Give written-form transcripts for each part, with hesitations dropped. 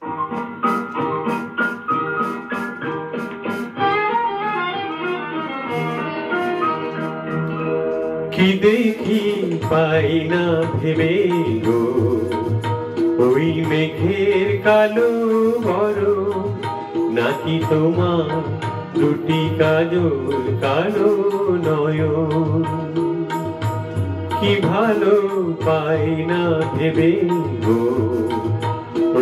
কি দেখি পাই না ভেবে গো, ওই মেঘের কালো বড়, নাকি তোমার দুটি কাজল কালো নয়ন। কি ভালো পাই না ভেবে গো,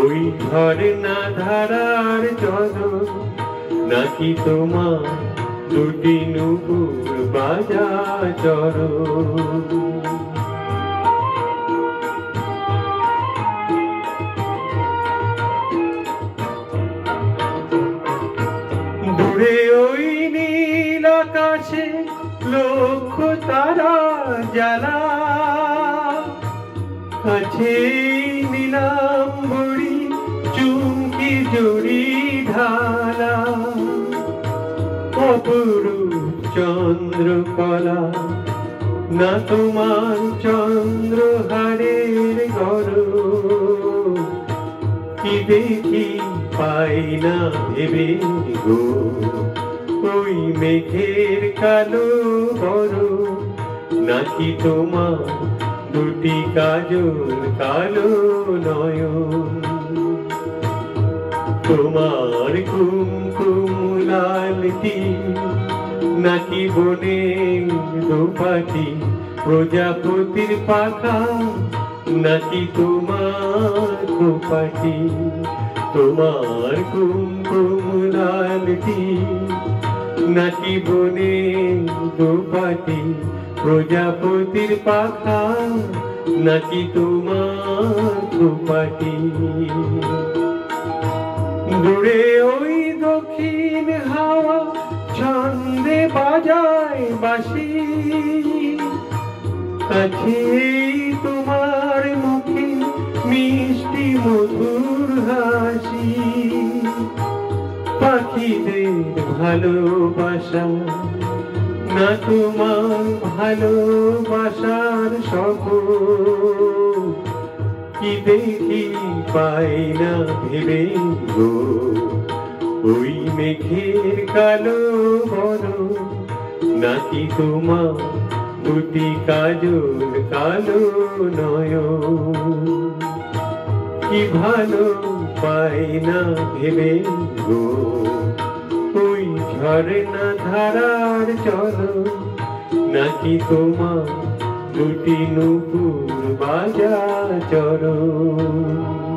ওই ঝর্ণা ধারার চদন, নাকি তোমার দুটি নুপুর বাজা চরণ। দূরে ওই নীল আকাশে লক্ষ তারা জ্বালা, কাছে নীলাম্বরী চুমকি জড়ি ঢালা। অপরূপ চন্দ্রকলা, না তোমার চন্দ্রহারের গরব। কি দেখি পাই না ভেবে গো, ওই মেঘের কালো বড়, নাকি তোমার দুটি কাজল কালো নয়ন। তোমার কুমকুম লাল তিল, নাকি বনের দোপাটি প্রজাপতির পাখা, নাকি তোমার কোপাটি। তোমার কুমকুম লাল তিল, নাকি বনের দোপাটি প্রজাপতির পাখা, নাকি তোমার কোপাটি। দূরে ওই দক্ষিণ হাওয়া ছন্দে বাজায় বাঁশি, কাছে তোমার মুখে মিষ্টি মধুর হাসি। পাখিদের ভালোবাসা, না তোমার ভালোবাসার সফল। কি দেখি পাই না ভেবে গো, ওই মেঘের কালো বড়, নাকি তোমার দুটি কাজল কালো নয়ন। কি ভালো পাই না ভেবে গো, ওই ঝর্ণা ধারার চরণ, নাকি তোমার দুটি নুপুর বাজা চরণ।